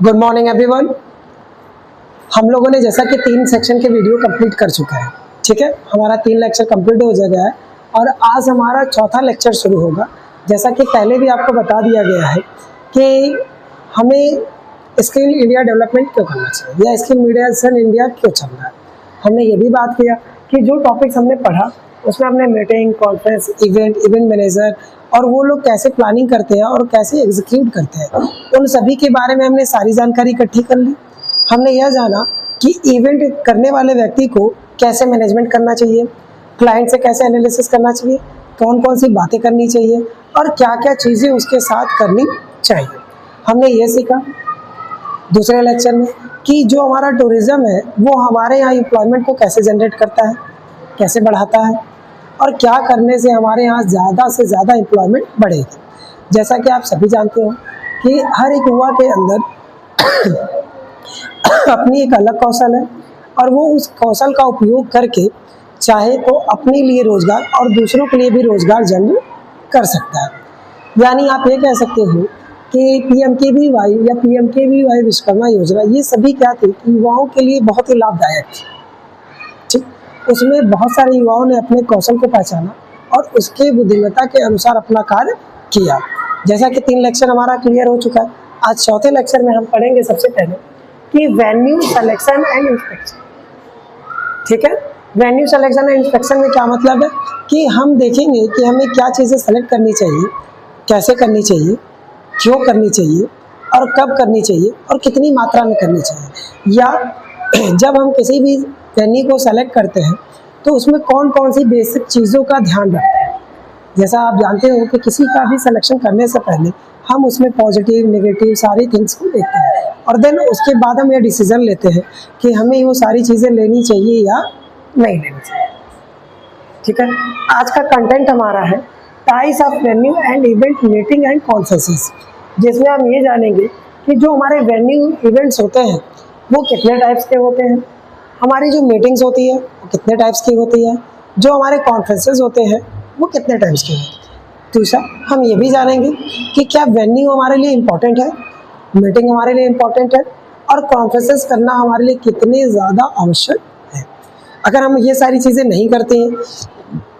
Good morning everyone. हम लोगों ने जैसा कि 3 सेक्शन के वीडियो कंप्लीट कर चुका है, ठीक है। हमारा 3 लेक्चर कंप्लीट हो गया है और आज हमारा चौथा लेक्चर शुरू होगा। जैसा कि पहले भी आपको बता दिया गया है कि हमें स्किल इंडिया डेवलपमेंट क्यों करना चाहिए या स्किल मीडिएशन इंडिया क्यों चल रहा है। हमने ये भी बात किया कि जो टॉपिक्स हमने पढ़ा उसमें हमने मीटिंग, कॉन्फ्रेंस, इवेंट मैनेजर और वो लोग कैसे प्लानिंग करते हैं और कैसे एग्जीक्यूट करते हैं, उन सभी के बारे में हमने सारी जानकारी इकट्ठी कर ली। हमने यह जाना कि इवेंट करने वाले व्यक्ति को कैसे मैनेजमेंट करना चाहिए, क्लाइंट से कैसे एनालिसिस करना चाहिए, कौन कौन सी बातें करनी चाहिए और क्या क्या चीज़ें उसके साथ करनी चाहिए। हमने ये सीखा दूसरे लेक्चर में कि जो हमारा टूरिज़्म है वो हमारे यहाँ एम्प्लॉयमेंट को कैसे जनरेट करता है, कैसे बढ़ाता है और क्या करने से हमारे यहाँ ज़्यादा से ज़्यादा एम्प्लॉयमेंट बढ़ेगी। जैसा कि आप सभी जानते हो कि हर एक युवा के अंदर अपनी एक अलग कौशल है और वो उस कौशल का उपयोग करके चाहे तो अपने लिए रोज़गार और दूसरों के लिए भी रोज़गार जनरेट कर सकता है। यानी आप ये कह सकते हो कि PMKVY या PMKVY विश्वकर्मा योजना ये सभी क्या थी कि युवाओं के लिए बहुत ही लाभदायक थी, ठीक। उसमें बहुत सारे युवाओं ने अपने कौशल को पहचाना और उसके बुद्धिमत्ता के अनुसार अपना कार्य किया। जैसा कि 3 लेक्चर हमारा क्लियर हो चुका है, आज चौथे लेक्चर में हम पढ़ेंगे सबसे पहले कि वेन्यू सिलेक्शन एंड इंस्पेक्शन, ठीक है। वेन्यू सिलेक्शन एंड इंस्पेक्शन में क्या मतलब है कि हम देखेंगे कि हमें क्या चीज़ें सेलेक्ट करनी चाहिए, कैसे करनी चाहिए, क्यों करनी चाहिए और कब करनी चाहिए और कितनी मात्रा में करनी चाहिए। या जब हम किसी भी वेन्यू को सेलेक्ट करते हैं तो उसमें कौन कौन सी बेसिक चीज़ों का ध्यान रखते हैं। जैसा आप जानते हो कि किसी का भी सिलेक्शन करने से पहले हम उसमें पॉजिटिव नेगेटिव सारी थिंग्स को देखते हैं और देन उसके बाद हम ये डिसीजन लेते हैं कि हमें वो सारी चीज़ें लेनी चाहिए या नहीं लेनी चाहिए, ठीक है। आज का कंटेंट हमारा है types of venue and event meeting and conferences, जिसमें हम ये जानेंगे कि जो हमारे वेन्यू इवेंट्स होते हैं वो कितने टाइप्स के होते हैं, हमारी जो मीटिंग्स होती है वो कितने टाइप्स की होती है, जो हमारे कॉन्फ्रेंसेस होते हैं वो कितने टाइप्स के होते हैं। दूसरा हम ये भी जानेंगे कि क्या वेन्यू हमारे लिए इम्पोर्टेंट है, मीटिंग हमारे लिए इम्पोर्टेंट है और कॉन्फ्रेंसेस करना हमारे लिए कितने ज़्यादा आवश्यक है। अगर हम ये सारी चीज़ें नहीं करते हैं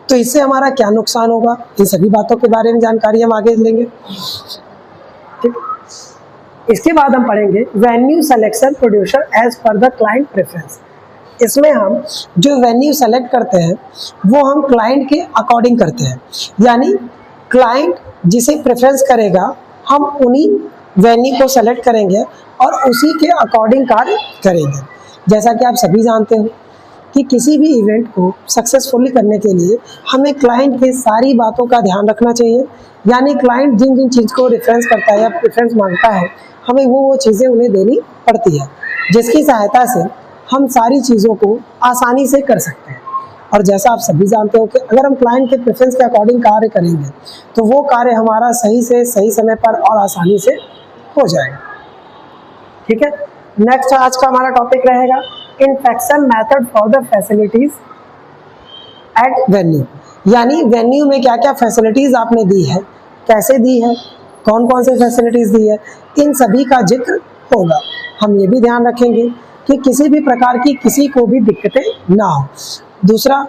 तो इससे हमारा क्या नुकसान होगा, इन सभी बातों के बारे में जानकारी हम आगे लेंगे, ठीक। इसके बाद हम पढ़ेंगे venue selection producer as per the client preference. इसमें हम जो वेन्यू सेलेक्ट करते हैं वो हम क्लाइंट के अकॉर्डिंग करते हैं, यानी क्लाइंट जिसे प्रेफरेंस करेगा हम उन्हीं वेन्यू को सेलेक्ट करेंगे और उसी के अकॉर्डिंग कार्य करेंगे। जैसा कि आप सभी जानते हो कि किसी भी इवेंट को सक्सेसफुली करने के लिए हमें क्लाइंट के सारी बातों का ध्यान रखना चाहिए, यानी क्लाइंट जिन जिन चीज़ को रेफरेंस करता है या प्रेफरेंस मांगता है हमें वो चीज़ें उन्हें देनी पड़ती है, जिसकी सहायता से हम सारी चीज़ों को आसानी से कर सकते हैं। और जैसा आप सभी जानते हो कि अगर हम क्लाइंट के प्रेफरेंस के अकॉर्डिंग कार्य करेंगे तो वो कार्य हमारा सही से सही समय पर और आसानी से हो जाएगा, ठीक है। नेक्स्ट आज का हमारा टॉपिक रहेगा inspection method for the facilities eight venue, यानी वेन्यू में क्या क्या फैसिलिटीज़ आपने दी है, कैसे दी है, कौन कौन से फैसिलिटीज़ दी है, इन सभी का जिक्र होगा। हम ये भी ध्यान रखेंगे कि किसी भी प्रकार की किसी को भी दिक्कतें ना हो। दूसरा,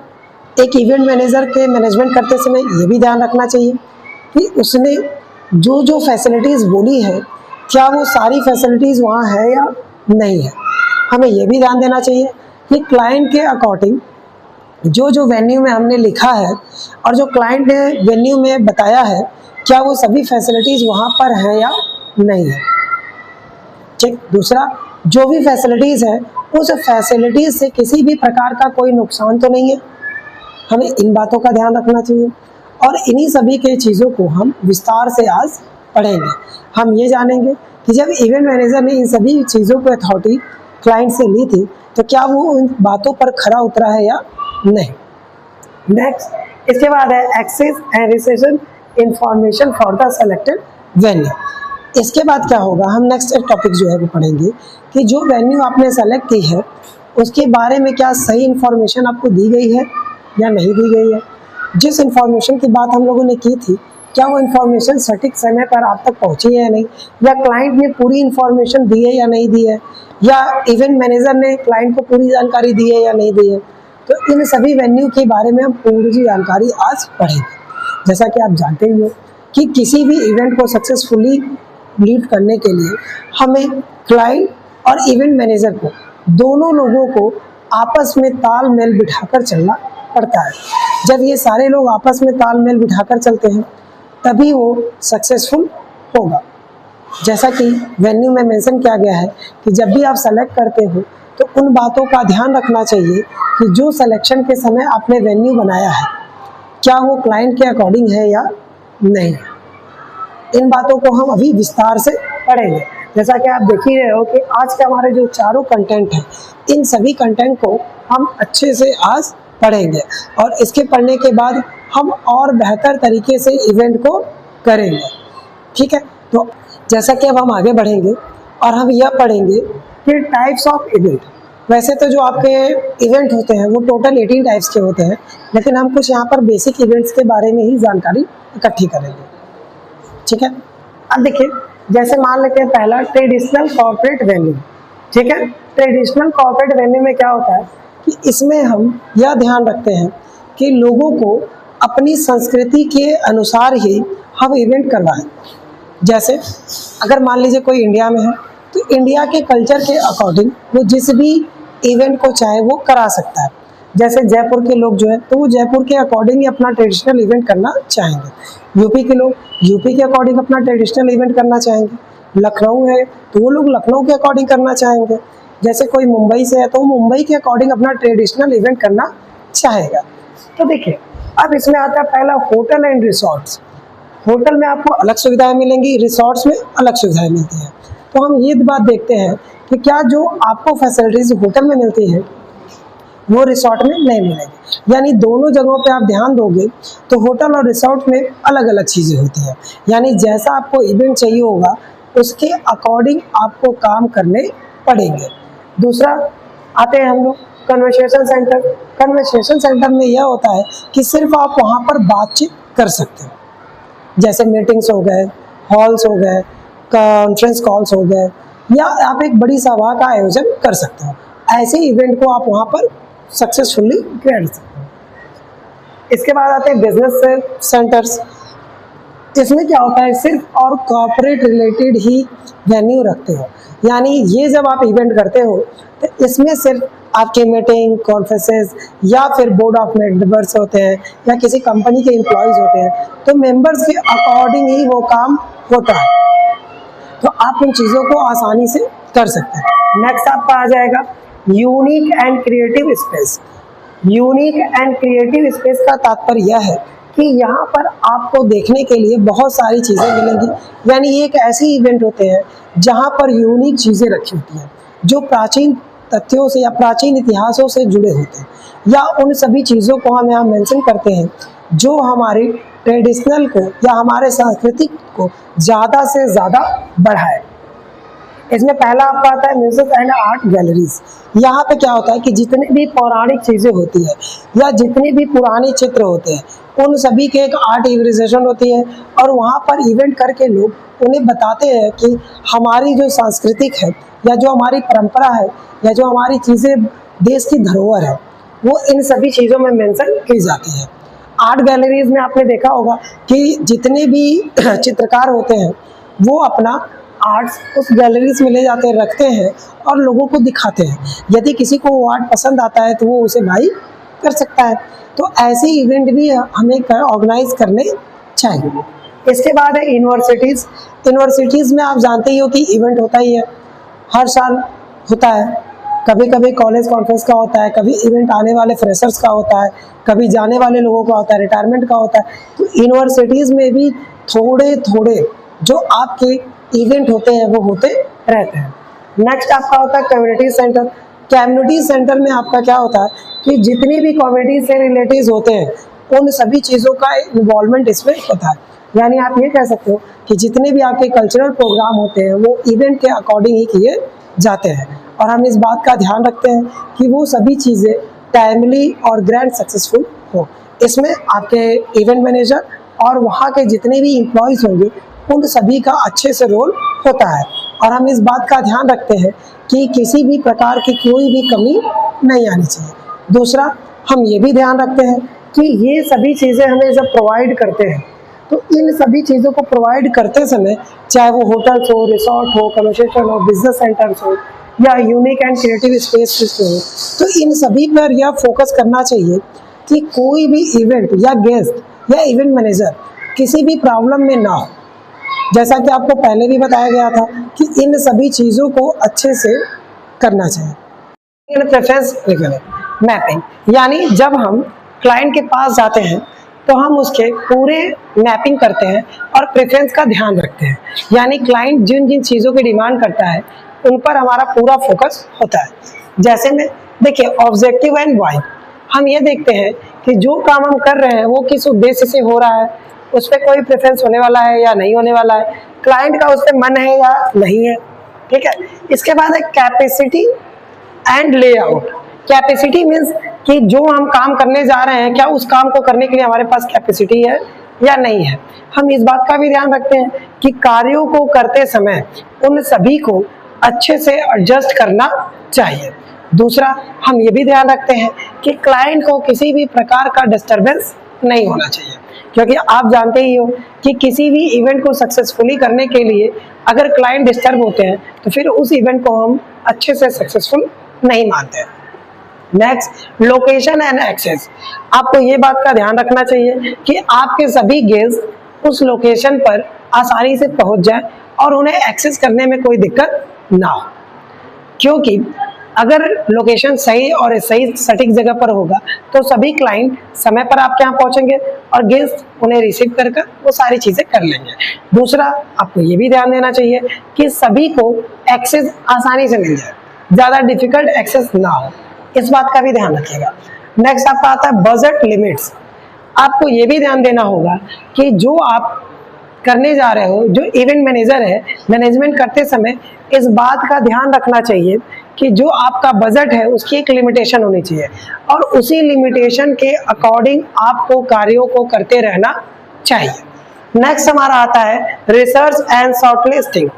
एक इवेंट मैनेजर के मैनेजमेंट करते समय ये भी ध्यान रखना चाहिए कि उसने जो जो फैसिलिटीज़ बोली है क्या वो सारी फैसिलिटीज़ वहाँ है या नहीं है। हमें ये भी ध्यान देना चाहिए कि क्लाइंट के अकॉर्डिंग जो जो वेन्यू में हमने लिखा है और जो क्लाइंट ने वेन्यू में बताया है क्या वो सभी फैसिलिटीज़ वहाँ पर हैं या नहीं है, ठीक। दूसरा, जो भी फैसिलिटीज़ है उस फैसिलिटीज़ से किसी भी प्रकार का कोई नुकसान तो नहीं है, हमें इन बातों का ध्यान रखना चाहिए। और इन्हीं सभी के चीज़ों को हम विस्तार से आज पढ़ेंगे। हम ये जानेंगे कि जब इवेंट मैनेजर ने इन सभी चीज़ों को अथॉरिटी क्लाइंट से ली थी तो क्या वो उन बातों पर खरा उतरा है या नहीं। नेक्स्ट, इसके बाद है access and recession information for the selected venue. इसके बाद क्या होगा, हम नेक्स्ट टॉपिक जो है वो पढ़ेंगे कि जो वेन्यू आपने सेलेक्ट की है उसके बारे में क्या सही इन्फॉर्मेशन आपको दी गई है या नहीं दी गई है। जिस इन्फॉर्मेशन की बात हम लोगों ने की थी क्या वो इन्फॉर्मेशन सटीक समय पर आप तक पहुंची है या नहीं, या क्लाइंट ने पूरी इन्फॉर्मेशन दी है या नहीं दी है, या इवेंट मैनेजर ने क्लाइंट को पूरी जानकारी दी है या नहीं दी है। तो इन सभी वेन्यू के बारे में हम पूरी जानकारी आज पढ़ेंगे। जैसा कि आप जानते ही हो कि किसी भी इवेंट को सक्सेसफुली लीड करने के लिए हमें क्लाइंट और इवेंट मैनेजर को, दोनों लोगों को आपस में तालमेल बिठाकर चलना पड़ता है। जब ये सारे लोग आपस में तालमेल बिठाकर चलते हैं तभी वो सक्सेसफुल होगा। जैसा कि वेन्यू में मेंशन किया गया है कि जब भी आप सेलेक्ट करते हो तो उन बातों का ध्यान रखना चाहिए कि जो सिलेक्शन के समय आपने वेन्यू बनाया है क्या वो क्लाइंट के अकॉर्डिंग है या नहीं। इन बातों को हम अभी विस्तार से पढ़ेंगे। जैसा कि आप देख ही रहे हो कि आज के हमारे जो चारों कंटेंट हैं, इन सभी कंटेंट को हम अच्छे से आज पढ़ेंगे और इसके पढ़ने के बाद हम और बेहतर तरीके से इवेंट को करेंगे। ठीक है, तो जैसा कि अब हम आगे बढ़ेंगे और हम यह पढ़ेंगे कि टाइप्स ऑफ इवेंट। वैसे तो जो आपके इवेंट होते हैं वो टोटल 18 टाइप्स के होते हैं, लेकिन हम कुछ यहाँ पर बेसिक इवेंट्स के बारे में ही जानकारी इकट्ठी करेंगे। ठीक है, अब देखिए, जैसे मान लेते हैं पहला ट्रेडिशनल कॉर्पोरेट वेन्यू। ठीक है, ट्रेडिशनल कॉर्पोरेट वेन्यू में क्या होता है कि इसमें हम यह ध्यान रखते हैं कि लोगों को अपनी संस्कृति के अनुसार ही हम इवेंट करवाएं। जैसे अगर मान लीजिए कोई इंडिया में है तो इंडिया के कल्चर के अकॉर्डिंग वो जिस भी इवेंट को चाहे वो करा सकता है। जैसे जयपुर के लोग जो है तो वो जयपुर के अकॉर्डिंग ही अपना ट्रेडिशनल इवेंट करना चाहेंगे। यूपी के लोग यूपी के अकॉर्डिंग अपना ट्रेडिशनल इवेंट करना चाहेंगे। लखनऊ है तो वो लोग लखनऊ के अकॉर्डिंग करना चाहेंगे। जैसे कोई मुंबई से है तो वो मुंबई के अकॉर्डिंग अपना ट्रेडिशनल इवेंट करना चाहेगा। तो देखिए, अब इसमें आता है पहला होटल एंड रिसोर्ट्स। होटल में आपको अलग सुविधाएं मिलेंगी, रिसोर्ट्स में अलग सुविधाएं मिलती हैं। तो हम ये बात देखते हैं कि क्या जो आपको फैसिलिटीज होटल में मिलती है वो रिसोर्ट में नहीं मिलेगी। यानी दोनों जगहों पे आप ध्यान दोगे तो होटल और रिसोर्ट में अलग अलग चीज़ें होती हैं। यानी जैसा आपको इवेंट चाहिए होगा उसके अकॉर्डिंग आपको काम करने पड़ेंगे। दूसरा आते हैं हम लोग कन्वर्सेशन सेंटर। कन्वर्सेशन सेंटर में यह होता है कि सिर्फ आप वहाँ पर बातचीत कर सकते हो। जैसे मीटिंग्स हो गए, हॉल्स हो गए, कॉन्फ्रेंस कॉल्स हो गए, या आप एक बड़ी सभा का आयोजन कर सकते हो। ऐसे इवेंट को आप वहाँ पर सक्सेसफुली कर सकते हो। इसके बाद आते हैं बिजनेस सेंटर्स। इसमें क्या होता है, सिर्फ और कॉर्पोरेट रिलेटेड ही वेन्यू रखते हो। यानी ये जब आप इवेंट करते हो तो इसमें सिर्फ आपके मीटिंग, कॉन्फ्रेंसेस या फिर बोर्ड ऑफ मेंबर्स होते हैं या किसी कंपनी के एम्प्लॉयज़ होते हैं, तो मेंबर्स के अकॉर्डिंग ही वो काम होता है। तो आप उन चीज़ों को आसानी से कर सकते हैं। नेक्स्ट आपका आ जाएगा unique and creative space. Unique and creative space का तात्पर्य यह है कि यहाँ पर आपको देखने के लिए बहुत सारी चीज़ें मिलेंगी। यानी ये एक ऐसी इवेंट होते हैं जहाँ पर यूनिक चीज़ें रखी होती हैं जो प्राचीन तथ्यों से या प्राचीन इतिहासों से जुड़े होते हैं, या उन सभी चीज़ों को हम यहाँ मेंशन करते हैं जो हमारे ट्रेडिशनल को या हमारे सांस्कृतिक को ज़्यादा से ज़्यादा बढ़ाए। इसमें पहला आपका आता है म्यूजिक एंड आर्ट गैलरीज। यहाँ पे क्या होता है कि जितनी भी पौराणिक चीज़ें होती है या जितने भी पुराने चित्र होते हैं उन सभी के एक आर्ट एग्जिबिशन होती है और वहाँ पर इवेंट करके लोग उन्हें बताते हैं कि हमारी जो सांस्कृतिक है या जो हमारी परंपरा है या जो हमारी चीज़ें देश की धरोहर है वो इन सभी चीज़ों में मेंशन की जाती है। आर्ट गैलरीज में आपने देखा होगा कि जितने भी चित्रकार होते हैं वो अपना आर्ट्स उस गैलरीज में ले जाते हैं, रखते हैं और लोगों को दिखाते हैं। यदि किसी को वो आर्ट पसंद आता है तो वो उसे बाई कर सकता है। तो ऐसे इवेंट भी हमें ऑर्गेनाइज करने चाहिए। इसके बाद है यूनिवर्सिटीज़। यूनिवर्सिटीज़ में आप जानते ही हो कि इवेंट होता ही है, हर साल होता है। कभी कभी कॉलेज कॉन्फ्रेंस का होता है, कभी इवेंट आने वाले फ्रेशर्स का होता है, कभी जाने वाले लोगों का होता है, रिटायरमेंट का होता है। तो यूनिवर्सिटीज़ में भी थोड़े थोड़े जो आपके इवेंट होते हैं वो होते रहते हैं। नेक्स्ट आपका होता है कम्युनिटी सेंटर। कम्युनिटी सेंटर में आपका क्या होता है कि जितनी भी कम्युनिटी से रिलेटिव होते हैं उन सभी चीज़ों का इन्वॉल्वमेंट इसमें होता है। यानी आप ये कह सकते हो कि जितने भी आपके कल्चरल प्रोग्राम होते हैं वो इवेंट के अकॉर्डिंग ही किए जाते हैं और हम इस बात का ध्यान रखते हैं कि वो सभी चीज़ें टाइमली और ग्रैंड सक्सेसफुल हो। इसमें आपके इवेंट मैनेजर और वहाँ के जितने भी एम्प्लॉयज़ होंगे उन सभी का अच्छे से रोल होता है। और हम इस बात का ध्यान रखते हैं कि किसी भी प्रकार की कोई भी कमी नहीं आनी चाहिए। दूसरा, हम ये भी ध्यान रखते हैं कि ये सभी चीज़ें हमें जब प्रोवाइड करते हैं तो इन सभी चीज़ों को प्रोवाइड करते समय, चाहे वो होटल्स हो, रिसोर्ट हो, कन्वर्सेशन हो, बिजनेस सेंटर्स हो या यूनिक एंड क्रिएटिव स्पेस हो, तो इन सभी पर यह फोकस करना चाहिए कि कोई भी इवेंट या गेस्ट या इवेंट मैनेजर किसी भी प्रॉब्लम में ना हो। जैसा कि आपको पहले भी बताया गया था कि इन सभी चीज़ों को अच्छे से करना चाहिए। प्रेफरेंस मैपिंग, यानी जब हम क्लाइंट के पास जाते हैं तो हम उसके पूरे मैपिंग करते हैं और प्रेफरेंस का ध्यान रखते हैं, यानी क्लाइंट जिन जिन चीज़ों की डिमांड करता है उन पर हमारा पूरा फोकस होता है। जैसे में देखिए, ऑब्जेक्टिव एंड वाई, हम ये देखते हैं कि जो काम हम कर रहे हैं वो किस उद्देश्य से हो रहा है, उस पर कोई प्रेफरेंस होने वाला है या नहीं होने वाला है, क्लाइंट का उस पर मन है या नहीं है। ठीक है, इसके बाद है capacity and layout. Capacity means कि जो हम काम करने जा रहे हैं क्या उस काम को करने के लिए हमारे पास कैपेसिटी है या नहीं है। हम इस बात का भी ध्यान रखते हैं कि कार्यों को करते समय उन सभी को अच्छे से एडजस्ट करना चाहिए। दूसरा, हम ये भी ध्यान रखते हैं कि क्लाइंट को किसी भी प्रकार का डिस्टरबेंस नहीं होना चाहिए, क्योंकि आप जानते ही हो कि किसी भी इवेंट को सक्सेसफुली करने के लिए अगर क्लाइंट डिस्टर्ब होते हैं तो फिर उस इवेंट को हम अच्छे से सक्सेसफुल नहीं मानते हैं। Next, location and access. आपको ये बात का ध्यान रखना चाहिए कि आपके सभी गेस्ट उस लोकेशन पर आसानी से पहुंच जाए और उन्हें एक्सेस करने में कोई दिक्कत ना हो, क्योंकि अगर लोकेशन सही और सही सटीक जगह पर होगा तो सभी क्लाइंट समय पर आपके यहाँ पहुंचेंगे और गेस्ट उन्हें रिसीव कर वो सारी चीज़ें कर लेंगे। दूसरा, आपको ये भी ध्यान देना चाहिए कि सभी को एक्सेस आसानी से मिल जाए, ज़्यादा डिफिकल्ट एक्सेस ना हो, इस बात का भी ध्यान रखिएगा। नेक्स्ट आपका आता है बजट लिमिट्स। आपको ये भी ध्यान देना होगा कि जो आप करने जा रहे हो, जो इवेंट मैनेजर है, मैनेजमेंट करते समय इस बात का ध्यान रखना चाहिए कि जो आपका बजट है उसकी एक लिमिटेशन होनी चाहिए और उसी लिमिटेशन के अकॉर्डिंग आपको कार्यों को करते रहना चाहिए। नेक्स्ट हमारा आता है रिसर्च एंड शॉर्टलिस्टिंग,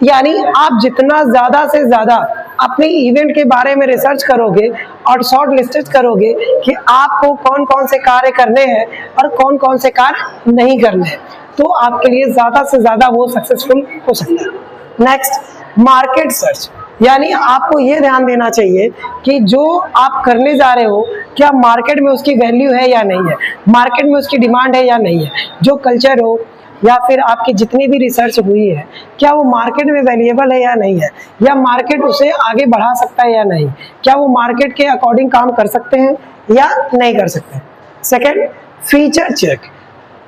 यानी आप जितना ज़्यादा से ज़्यादा अपने इवेंट के बारे में रिसर्च करोगे और शॉर्ट लिस्टेड करोगे कि आपको कौन कौन से कार्य करने हैं और कौन कौन से कार्य नहीं करने हैं, तो आपके लिए ज़्यादा से ज़्यादा वो सक्सेसफुल हो सकता है। नेक्स्ट, मार्केट सर्च, यानी आपको ये ध्यान देना चाहिए कि जो आप करने जा रहे हो क्या मार्केट में उसकी वैल्यू है या नहीं है, मार्केट में उसकी डिमांड है या नहीं है। जो कल्चर हो या फिर आपकी जितनी भी रिसर्च हुई है क्या वो मार्केट में वैल्यूएबल है या नहीं है, या मार्केट उसे आगे बढ़ा सकता है या नहीं, क्या वो मार्केट के अकॉर्डिंग काम कर सकते हैं या नहीं कर सकते। सेकेंड, फीचर चेक,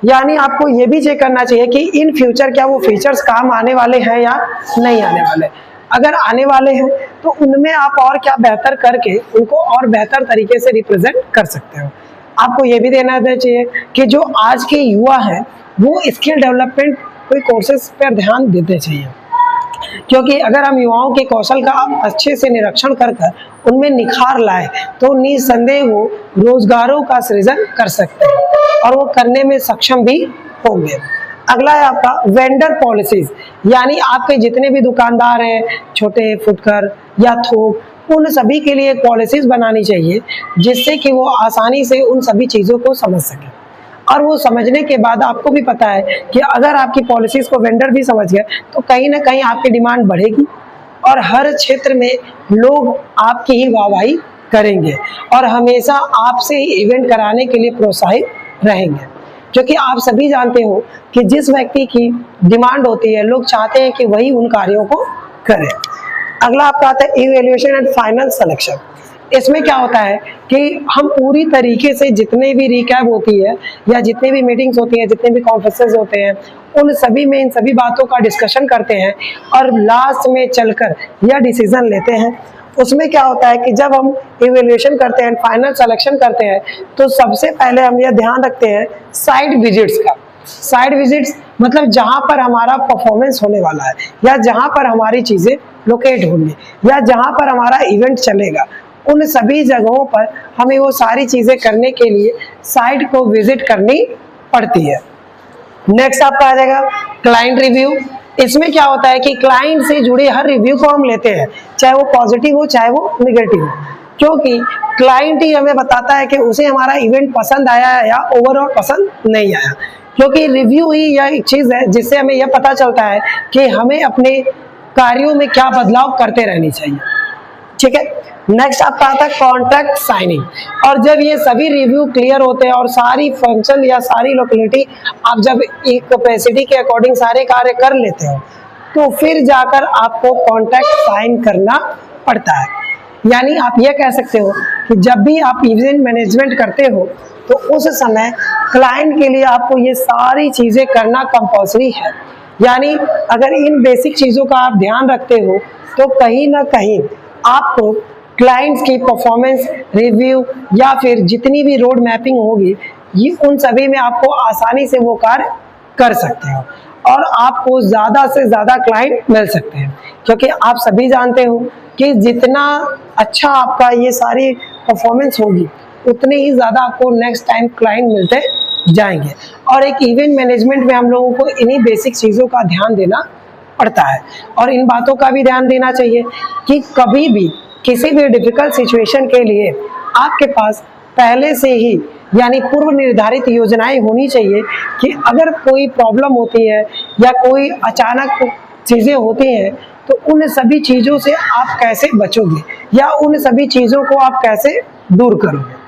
यानी आपको ये भी चेक करना चाहिए कि इन फ्यूचर क्या वो फीचर्स काम आने वाले हैं या नहीं आने वाले। अगर आने वाले हैं तो उनमें आप और क्या बेहतर करके उनको और बेहतर तरीके से रिप्रेजेंट कर सकते हो। आपको ये भी देना चाहिए कि जो आज के युवा हैं वो स्किल डेवलपमेंट कोई कोर्सेज पर ध्यान देते चाहिए, क्योंकि अगर हम युवाओं के कौशल का अच्छे से निरीक्षण कर उनमें निखार लाए तो निसंदेह वो रोजगारों का सृजन कर सकते हैं और वो करने में सक्षम भी होंगे। अगला है आपका वेंडर पॉलिसीज, यानी आपके जितने भी दुकानदार हैं, छोटे फुटकर या थोक, उन सभी के लिए पॉलिसीज बनानी चाहिए जिससे कि वो आसानी से उन सभी चीज़ों को समझ सकें। और वो समझने के बाद आपको भी पता है कि अगर आपकी पॉलिसीज को वेंडर भी समझ गए तो कहीं ना कहीं आपकी डिमांड बढ़ेगी और हर क्षेत्र में लोग आपकी ही वाहवाही करेंगे और हमेशा आपसे इवेंट कराने के लिए प्रोत्साहित रहेंगे, क्योंकि आप सभी जानते हो कि जिस व्यक्ति की डिमांड होती है लोग चाहते हैं कि वही उन कार्यों को करे। अगला आपका आता है इवैल्यूएशन एंड फाइनल सिलेक्शन। इसमें क्या होता है कि हम पूरी तरीके से जितने भी रिकैप होती है या जितने भी मीटिंग्स होती हैं, जितने भी कॉन्फ्रेंसेस होते हैं, उन सभी में इन सभी बातों का डिस्कशन करते हैं और लास्ट में चलकर यह डिसीजन लेते हैं। उसमें क्या होता है कि जब हम इवैल्यूएशन करते हैं, फाइनल सिलेक्शन करते हैं, तो सबसे पहले हम यह ध्यान रखते हैं साइट विजिट्स का। साइट विजिट्स मतलब जहाँ पर हमारा परफॉर्मेंस होने वाला है या जहाँ पर हमारी चीज़ें लोकेट होंगी या जहाँ पर हमारा इवेंट चलेगा, उन सभी जगहों पर हमें वो सारी चीज़ें करने के लिए साइट को विजिट करनी पड़ती है। नेक्स्ट आपका आ जाएगा क्लाइंट रिव्यू। इसमें क्या होता है कि क्लाइंट से जुड़े हर रिव्यू को हम लेते हैं, चाहे वो पॉजिटिव हो चाहे वो निगेटिव हो, क्योंकि क्लाइंट ही हमें बताता है कि उसे हमारा इवेंट पसंद आया है या ओवरऑल पसंद नहीं आया, क्योंकि रिव्यू ही यह एक चीज है जिससे हमें यह पता चलता है कि हमें अपने कार्यों में क्या बदलाव करते रहनी चाहिए। ठीक है, नेक्स्ट आपका आता है कॉन्ट्रैक्ट साइनिंग। और जब ये सभी रिव्यू क्लियर होते हैं और सारी फंक्शन या सारी लोकेलिटी आप जब एक कैपेसिटी के अकॉर्डिंग सारे कार्य कर लेते हो, तो फिर जाकर आपको कॉन्ट्रैक्ट साइन करना पड़ता है। यानी आप ये कह सकते हो कि जब भी आप इवेंट मैनेजमेंट करते हो तो उस समय क्लाइंट के लिए आपको ये सारी चीजें करना कंपल्सरी है। यानी अगर इन बेसिक चीजों का आप ध्यान रखते हो तो कहीं ना कहीं आपको क्लाइंट्स की परफॉर्मेंस रिव्यू या फिर जितनी भी रोड मैपिंग होगी, ये उन सभी में आपको आसानी से वो कार्य कर सकते हो और आपको ज़्यादा से ज़्यादा क्लाइंट मिल सकते हैं। क्योंकि आप सभी जानते हो कि जितना अच्छा आपका ये सारी परफॉर्मेंस होगी उतने ही ज़्यादा आपको नेक्स्ट टाइम क्लाइंट मिलते जाएंगे। और एक इवेंट मैनेजमेंट में हम लोगों को इन्हीं बेसिक चीज़ों का ध्यान देना पड़ता है और इन बातों का भी ध्यान देना चाहिए कि कभी भी किसी भी डिफिकल्ट सिचुएशन के लिए आपके पास पहले से ही यानी पूर्व निर्धारित योजनाएं होनी चाहिए कि अगर कोई प्रॉब्लम होती है या कोई अचानक चीज़ें होती हैं तो उन सभी चीज़ों से आप कैसे बचोगे या उन सभी चीज़ों को आप कैसे दूर करोगे।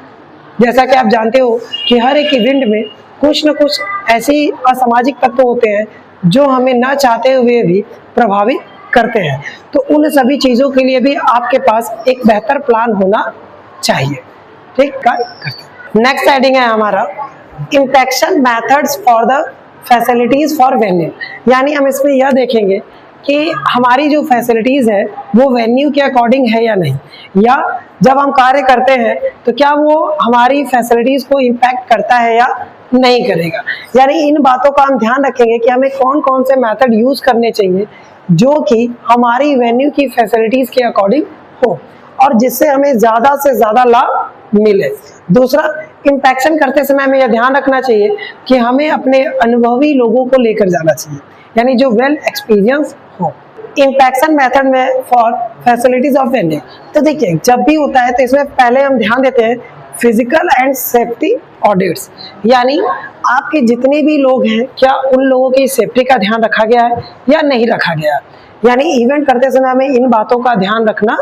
जैसा कि आप जानते हो कि हर एक इवेंट में कुछ न कुछ ऐसे असामाजिक तत्व होते हैं जो हमें ना चाहते हुए भी प्रभावित करते हैं, तो उन सभी चीज़ों के लिए भी आपके पास एक बेहतर प्लान होना चाहिए। ठीक है, नेक्स्ट हेडिंग है हमारा inspection methods for the facilities for venue. यानी हम इसमें यह देखेंगे कि हमारी जो फैसिलिटीज है वो वेन्यू के अकॉर्डिंग है या नहीं, या जब हम कार्य करते हैं तो क्या वो हमारी फैसिलिटीज को इम्पैक्ट करता है या नहीं करेगा। यानी इन बातों का हम ध्यान रखेंगे कि हमें कौन कौन से मेथड यूज करने चाहिए जो कि हमारी वेन्यू की फैसिलिटीज के अकॉर्डिंग हो और जिससे हमें ज्यादा से ज्यादा लाभ मिले। दूसरा, इंस्पेक्शन करते समय हमें यह ध्यान रखना चाहिए कि हमें अपने अनुभवी लोगों को लेकर जाना चाहिए, यानी जो वेल एक्सपीरियंस हो। इंस्पेक्शन मेथड में फॉर फैसिलिटीज ऑफ वेन्यू, तो देखिए जब भी होता है तो इसमें पहले हम ध्यान देते हैं फिजिकल एंड सेफ्टी ऑडिट्स। यानी आपके जितने भी लोग हैं क्या उन लोगों की सेफ्टी का ध्यान रखा गया है या नहीं रखा गया। यानी इवेंट करते समय हमें इन बातों का ध्यान रखना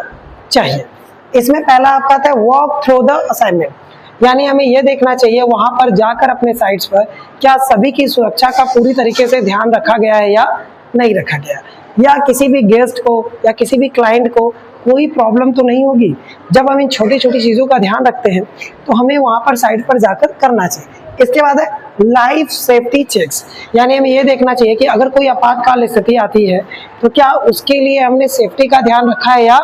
चाहिए। इसमें पहला आपका आता है वॉक थ्रू द असाइनमेंट। यानी हमें यह देखना चाहिए वहां पर जाकर अपने साइट्स पर क्या सभी की सुरक्षा का पूरी तरीके से ध्यान रखा गया है या नहीं रखा गया, या किसी भी गेस्ट को या किसी भी क्लाइंट को कोई प्रॉब्लम तो नहीं होगी। जब हम इन छोटी छोटी चीज़ों का ध्यान रखते हैं तो हमें वहाँ पर साइट पर जाकर करना चाहिए। इसके बाद है लाइफ सेफ्टी चेक्स। यानी हमें ये देखना चाहिए कि अगर कोई आपातकाल स्थिति आती है तो क्या उसके लिए हमने सेफ्टी का ध्यान रखा है या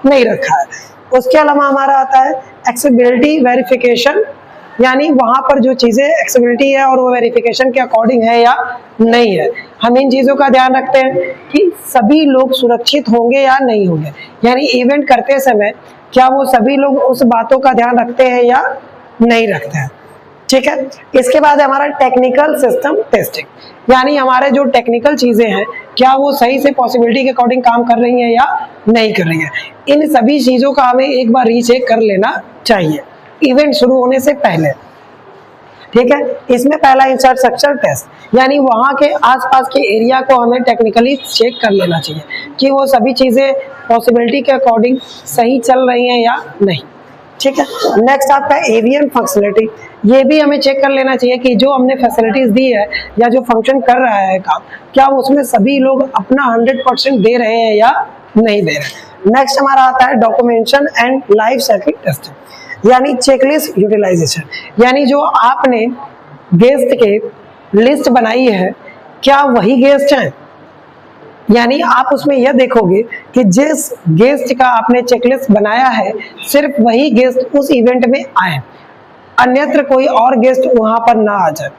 नहीं रखा है। उसके अलावा हमारा आता है एक्सेसिबिलिटी वेरिफिकेशन। यानी वहाँ पर जो चीज़ें एक्सेसिबिलिटी है और वो वेरिफिकेशन के अकॉर्डिंग है या नहीं है। हम इन चीज़ों का ध्यान रखते हैं कि सभी लोग सुरक्षित होंगे या नहीं होंगे। यानी इवेंट करते समय क्या वो सभी लोग उस बातों का ध्यान रखते हैं या नहीं रखते हैं। ठीक है, इसके बाद हमारा टेक्निकल सिस्टम टेस्टिंग। यानी हमारे जो टेक्निकल चीज़ें हैं क्या वो सही से पॉसिबिलिटी के अकॉर्डिंग काम कर रही हैं या नहीं कर रही है। इन सभी चीज़ों का हमें एक बार रीचेक कर लेना चाहिए इवेंट शुरू होने से पहले। ठीक है, इसमें पहला इंफ्रास्ट्रक्चर टेस्ट। यानी वहाँ के आसपास के एरिया को हमें टेक्निकली चेक कर लेना चाहिए कि वो सभी चीज़ें पॉसिबिलिटी के अकॉर्डिंग सही चल रही हैं या नहीं। ठीक है, नेक्स्ट आपका एवीएम फंक्शनलिटी। ये भी हमें चेक कर लेना चाहिए कि जो हमने फैसिलिटीज दी है या जो फंक्शन कर रहा है काम, क्या उसमें सभी लोग अपना 100% दे रहे हैं या नहीं दे रहे। नेक्स्ट हमारा आता है documentation and life cycle testing. यानी चेकलिस्ट यूटिलाइजेशन। यानी जो आपने गेस्ट के लिस्ट बनाई है क्या वही गेस्ट हैं। यानी आप उसमें यह देखोगे कि जिस गेस्ट का आपने चेकलिस्ट बनाया है सिर्फ वही गेस्ट उस इवेंट में आए, अन्यत्र कोई और गेस्ट वहां पर ना आ जाए।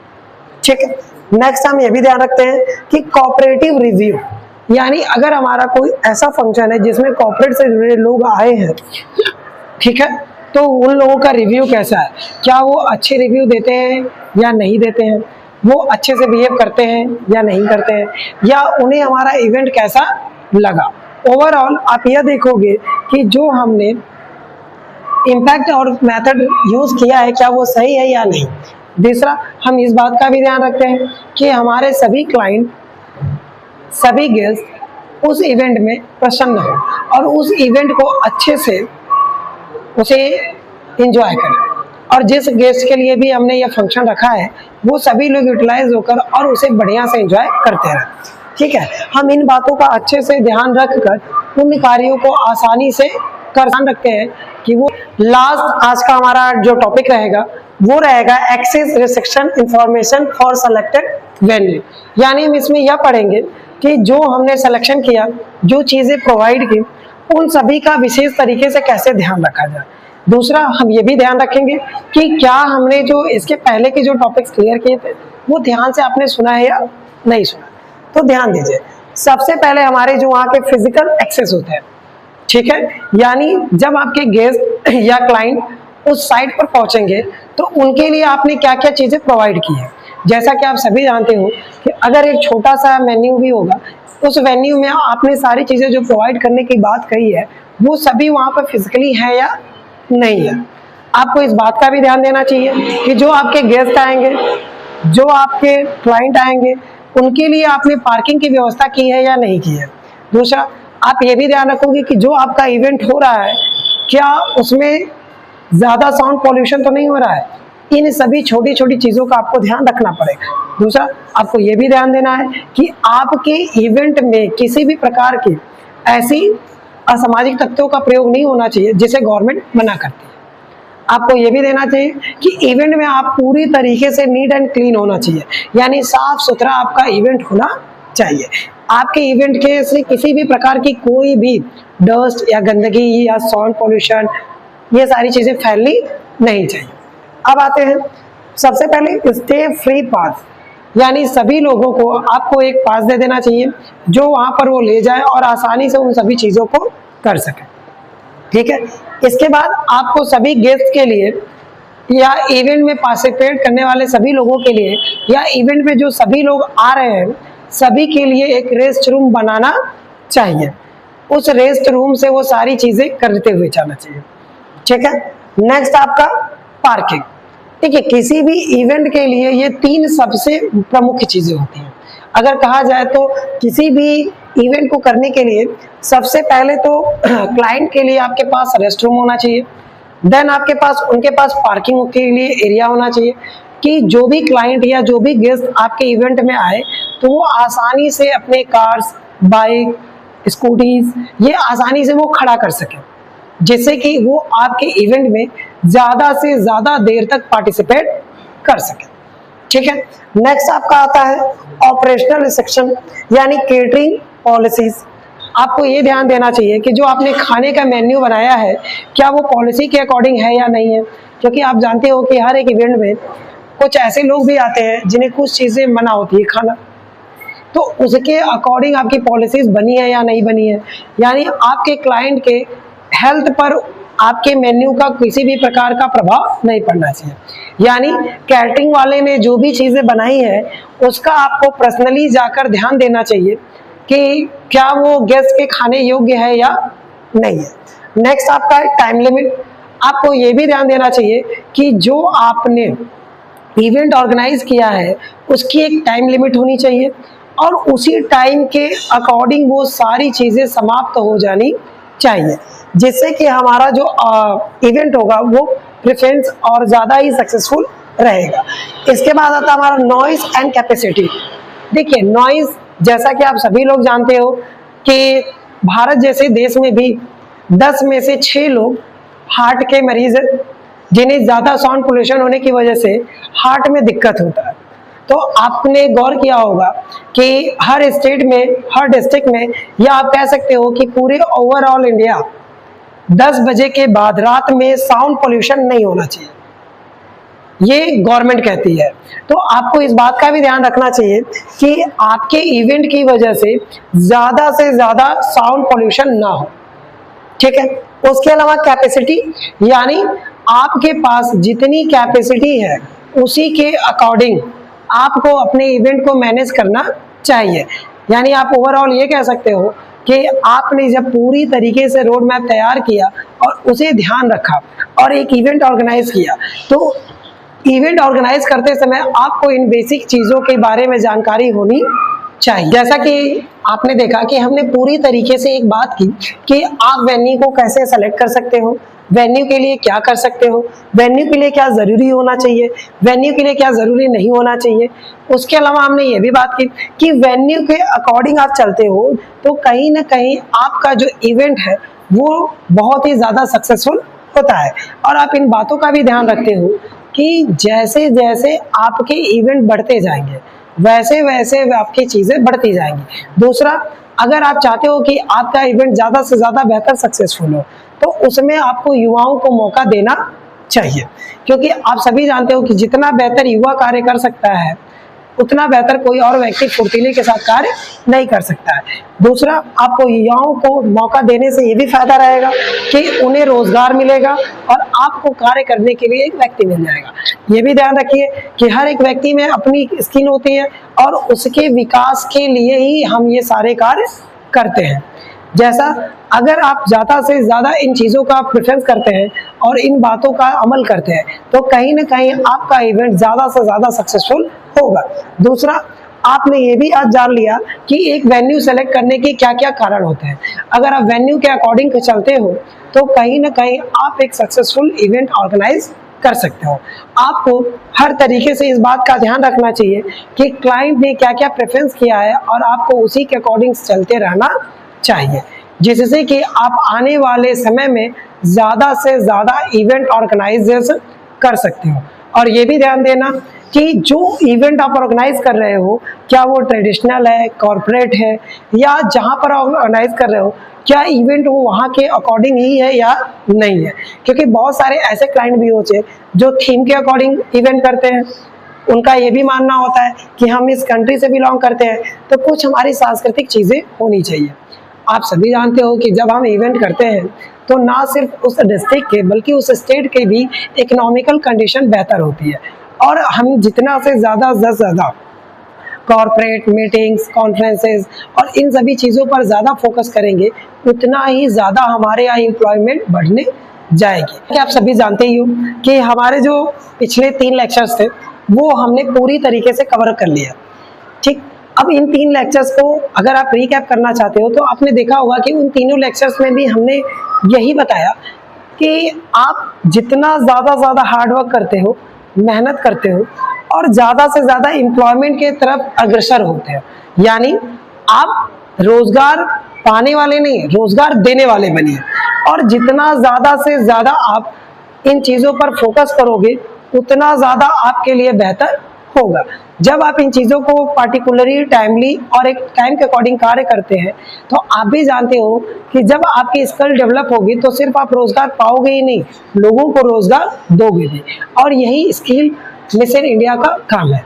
ठीक है, नेक्स्ट हम ये भी ध्यान रखते हैं कि कोऑपरेटिव रिव्यू। यानी अगर हमारा कोई ऐसा फंक्शन है जिसमें कॉर्पोरेट से जुड़े लोग आए हैं, ठीक है, तो उन लोगों का रिव्यू कैसा है, क्या वो अच्छे रिव्यू देते हैं या नहीं देते हैं। वो अच्छे से बिहेव करते हैं या नहीं करते हैं, या उन्हें हमारा इवेंट कैसा लगा। ओवरऑल आप यह देखोगे कि जो हमने इम्पैक्ट और मेथड यूज किया है क्या वो सही है या नहीं। दूसरा, हम इस बात का भी ध्यान रखते हैं कि हमारे सभी क्लाइंट, सभी गेस्ट उस इवेंट में प्रसन्न हो और उस इवेंट को अच्छे से उसे एंजॉय करें, और जिस गेस्ट के लिए भी हमने यह फंक्शन रखा है वो सभी लोग यूटिलाइज होकर और उसे बढ़िया से एंजॉय करते रहें। ठीक है, हम इन बातों का अच्छे से ध्यान रखकर उन कार्यों को आसानी से कर रखते हैं कि वो लास्ट आज का हमारा जो टॉपिक रहेगा वो रहेगा access restriction information for selected venue. यानी हम इसमें यह पढ़ेंगे कि जो हमने सिलेक्शन किया, जो चीजें प्रोवाइड की, उन सभी का विशेष तरीके से कैसे ध्यान रखा जाए। दूसरा, हम ये भी ध्यान रखेंगे कि क्या हमने जो इसके पहले के जो टॉपिक्स क्लियर किए थे वो ध्यान से आपने सुना है या नहीं सुना। तो ध्यान दीजिए, सबसे पहले हमारे जो वहाँ के फिजिकल एक्सेस होते हैं, ठीक है, यानी जब आपके गेस्ट या क्लाइंट उस साइट पर पहुंचेंगे तो उनके लिए आपने क्या क्या चीजें प्रोवाइड की है। जैसा कि आप सभी जानते हो कि अगर एक छोटा सा मेन्यू भी होगा, उस वेन्यू में आपने सारी चीजें जो प्रोवाइड करने की बात कही है वो सभी वहाँ पर फिजिकली है या नहीं है। आपको इस बात का भी ध्यान देना चाहिए कि जो आपके गेस्ट आएंगे, जो आपके क्लाइंट आएंगे, उनके लिए आपने पार्किंग की व्यवस्था की है या नहीं की है। दूसरा, आप ये भी ध्यान रखोगे कि जो आपका इवेंट हो रहा है क्या उसमें ज्यादा साउंड पॉल्यूशन तो नहीं हो रहा है। इन सभी छोटी छोटी चीजों का आपको ध्यान रखना पड़ेगा। दूसरा, आपको ये भी ध्यान देना है कि आपके इवेंट में किसी भी प्रकार की ऐसी असामाजिक तत्वों का प्रयोग नहीं होना चाहिए जिसे गवर्नमेंट मना करती है। आपको ये भी देना चाहिए कि इवेंट में आप पूरी तरीके से नीट एंड क्लीन होना चाहिए, यानी साफ सुथरा आपका इवेंट होना चाहिए। आपके इवेंट के से किसी भी प्रकार की कोई भी डस्ट या गंदगी या साउंड पॉल्यूशन, ये सारी चीजें फैलनी नहीं चाहिए। अब आते हैं, सबसे पहले स्टे फ्री पास, यानी सभी लोगों को आपको एक पास दे देना चाहिए जो वहां पर वो ले जाए और आसानी से उन सभी चीजों को कर सके। ठीक है, इसके बाद आपको सभी गेस्ट के लिए या इवेंट में पार्टिसिपेट करने वाले सभी लोगों के लिए या इवेंट में जो सभी लोग आ रहे हैं सभी के लिए एक रेस्ट रूम बनाना चाहिए। उस रेस्ट रूम से वो सारी चीजें करते हुए जाना चाहिए। ठीक है, नेक्स्ट आपका पार्किंग। ठीक है, किसी भी इवेंट के लिए ये 3 सबसे प्रमुख चीजें होती हैं। अगर कहा जाए तो किसी भी इवेंट को करने के लिए सबसे पहले तो क्लाइंट के लिए आपके पास रेस्ट रूम होना चाहिए, देन आपके पास उनके पास पार्किंग के लिए एरिया होना चाहिए कि जो भी क्लाइंट या जो भी गेस्ट आपके इवेंट में आए तो वो आसानी से अपने कार्स, बाइक, स्कूटीज ये आसानी से वो खड़ा कर सके, जिससे कि वो आपके इवेंट में ज्यादा से ज्यादा देर तक पार्टिसिपेट कर सके। ठीक है, नेक्स्ट आपका आता है ऑपरेशनल रिस्ट्रिक्शन यानी केटरिंग पॉलिसीज। आपको ये ध्यान देना चाहिए कि जो आपने खाने का मेन्यू बनाया है क्या वो पॉलिसी के अकॉर्डिंग है या नहीं है, क्योंकि आप जानते हो कि हर एक इवेंट में कुछ ऐसे लोग भी आते हैं जिन्हें कुछ चीजें मना होती है खाना, तो उसके अकॉर्डिंग आपकी पॉलिसीज बनी है या नहीं बनी है। यानी आपके क्लाइंट के हेल्थ पर आपके मेन्यू का किसी भी प्रकार का प्रभाव नहीं पड़ना चाहिए। यानी कैटरिंग वाले ने जो भी चीजें बनाई है उसका आपको पर्सनली जाकर ध्यान देना चाहिए कि क्या वो गेस्ट के खाने योग्य है या नहीं है। नेक्स्ट आपका टाइम लिमिट। आपको ये भी ध्यान देना चाहिए कि जो आपने इवेंट ऑर्गेनाइज किया है उसकी एक टाइम लिमिट होनी चाहिए और उसी टाइम के अकॉर्डिंग वो सारी चीजें समाप्त हो जानी चाहिए, जिससे कि हमारा जो इवेंट होगा वो प्रेफरेंस और ज्यादा ही सक्सेसफुल रहेगा। इसके बाद आता है हमारा नॉइज एंड कैपेसिटी। देखिए, नॉइज जैसा कि आप सभी लोग जानते हो कि भारत जैसे देश में भी 10 में से 6 लोग हार्ट के मरीज हैं जिन्हें ज्यादा साउंड पोल्यूशन होने की वजह से हार्ट में दिक्कत होता है। तो आपने गौर किया होगा कि हर स्टेट में, हर डिस्ट्रिक्ट में, या आप कह सकते हो कि पूरे ओवरऑल इंडिया 10 बजे के बाद रात में साउंड पोल्यूशन नहीं होना चाहिए, ये गवर्नमेंट कहती है। तो आपको इस बात का भी ध्यान रखना चाहिए कि आपके इवेंट की वजह से ज्यादा साउंड पोल्यूशन ना हो। ठीक है, उसके अलावा कैपेसिटी, यानी आपके पास जितनी कैपेसिटी है उसी के अकॉर्डिंग आपको अपने इवेंट को मैनेज करना चाहिए। यानी आप ओवरऑल ये कह सकते हो कि आपने जब पूरी तरीके से रोड मैप तैयार किया और उसे ध्यान रखा और एक इवेंट ऑर्गेनाइज किया, तो इवेंट ऑर्गेनाइज करते समय आपको इन बेसिक चीज़ों के बारे में जानकारी होनी चाहिए। जैसा कि आपने देखा कि हमने पूरी तरीके से एक बात की कि आप वेन्यू को कैसे सेलेक्ट कर सकते हो, वेन्यू के लिए क्या कर सकते हो, वेन्यू के लिए क्या ज़रूरी होना चाहिए, वेन्यू के लिए क्या ज़रूरी नहीं होना चाहिए। उसके अलावा हमने ये भी बात की कि वेन्यू के अकॉर्डिंग आप चलते हो तो कहीं ना कहीं आपका जो इवेंट है वो बहुत ही ज़्यादा सक्सेसफुल होता है। और आप इन बातों का भी ध्यान रखते हो कि जैसे जैसे आपके इवेंट बढ़ते जाएंगे वैसे वैसे आपकी चीज़ें बढ़ती जाएंगी। दूसरा, अगर आप चाहते हो कि आपका इवेंट ज़्यादा से ज़्यादा बेहतर सक्सेसफुल हो तो उसमें आपको युवाओं को मौका देना चाहिए, क्योंकि आप सभी जानते हो कि जितना बेहतर युवा कार्य कर सकता है उतना बेहतर कोई और व्यक्ति फुर्तीले के साथ कार्य नहीं कर सकता है। दूसरा, आपको युवाओं को मौका देने से ये भी फायदा रहेगा कि उन्हें रोजगार मिलेगा और आपको कार्य करने के लिए एक व्यक्ति मिल जाएगा। ये भी ध्यान रखिए कि हर एक व्यक्ति में अपनी स्किल होती है और उसके विकास के लिए ही हम ये सारे कार्य करते हैं। जैसा अगर आप ज़्यादा से ज़्यादा इन चीज़ों का प्रेफरेंस करते हैं और इन बातों का अमल करते हैं तो कहीं ना कहीं आपका इवेंट ज़्यादा से ज़्यादा सक्सेसफुल होगा। दूसरा, आपने ये भी आज जान लिया कि एक वेन्यू सेलेक्ट करने के क्या क्या कारण होते हैं। अगर आप वेन्यू के अकॉर्डिंग चलते हो तो कहीं ना कहीं आप एक सक्सेसफुल इवेंट ऑर्गेनाइज कर सकते हो। आपको हर तरीके से इस बात का ध्यान रखना चाहिए कि क्लाइंट ने क्या क्या प्रेफरेंस किया है और आपको उसी के अकॉर्डिंग चलते रहना चाहिए, जिससे कि आप आने वाले समय में ज़्यादा से ज़्यादा इवेंट ऑर्गेनाइजेशन कर सकते हो। और ये भी ध्यान देना कि जो इवेंट आप ऑर्गेनाइज कर रहे हो क्या वो ट्रेडिशनल है, कॉर्पोरेट है, या जहाँ पर ऑर्गेनाइज कर रहे हो क्या इवेंट वो वहाँ के अकॉर्डिंग ही है या नहीं है। क्योंकि बहुत सारे ऐसे क्लाइंट भी होते हैं जो थीम के अकॉर्डिंग इवेंट करते हैं। उनका ये भी मानना होता है कि हम इस कंट्री से बिलोंग करते हैं तो कुछ हमारी सांस्कृतिक चीज़ें होनी चाहिए। आप सभी जानते हो कि जब हम इवेंट करते हैं तो ना सिर्फ उस डिस्ट्रिक्ट के बल्कि उस स्टेट के भी इकोनॉमिकल कंडीशन बेहतर होती है। और हम जितना से ज़्यादा कॉर्पोरेट मीटिंग्स, कॉन्फ्रेंसेस और इन सभी चीज़ों पर ज़्यादा फोकस करेंगे उतना ही ज़्यादा हमारे यहाँ एम्प्लॉयमेंट बढ़ने जाएगी। कि आप सभी जानते ही हो कि हमारे जो पिछले 3 लेक्चर्स थे वो हमने पूरी तरीके से कवर कर लिया। ठीक, अब इन 3 लेक्चर्स को अगर आप रिकैप करना चाहते हो तो आपने देखा होगा कि उन तीनों लेक्चर्स में भी हमने यही बताया कि आप जितना ज़्यादा हार्डवर्क करते हो, मेहनत करते हो और ज़्यादा से ज़्यादा एम्प्लॉयमेंट के तरफ अग्रसर होते हैं, यानी आप रोजगार पाने वाले नहीं, रोजगार देने वाले बनिए। और जितना ज़्यादा से ज़्यादा आप इन चीज़ों पर फोकस करोगे उतना ज़्यादा आपके लिए बेहतर होगा। जब आप इन चीज़ों को पार्टिकुलरली टाइमली और एक टाइम के अकॉर्डिंग कार्य करते हैं तो आप भी जानते हो कि जब आपकी स्किल डेवलप होगी तो सिर्फ आप रोजगार पाओगे ही नहीं, लोगों को रोजगार दोगे भी। और यही स्किल मिशन इंडिया का काम है।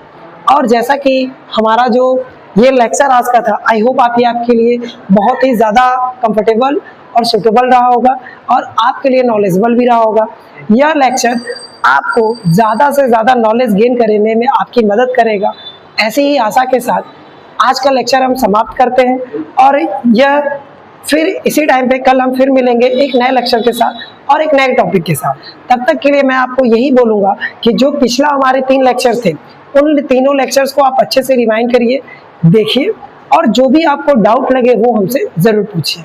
और जैसा कि हमारा जो ये लेक्चर आज का था, आई होप आपके लिए बहुत ही ज़्यादा कंफर्टेबल और सुटेबल रहा होगा और आपके लिए नॉलेजेबल भी रहा होगा। यह लेक्चर आपको ज़्यादा से ज़्यादा नॉलेज गेन करने में आपकी मदद करेगा। ऐसी ही आशा के साथ आज का लेक्चर हम समाप्त करते हैं और यह फिर इसी टाइम पे कल हम फिर मिलेंगे एक नए लेक्चर के साथ और एक नए टॉपिक के साथ। तब तक के लिए मैं आपको यही बोलूँगा कि जो पिछला हमारे 3 लेक्चर्स थे उन तीनों लेक्चर्स को आप अच्छे से रिवाइंड करिए, देखिए और जो भी आपको डाउट लगे वो हमसे ज़रूर पूछिए।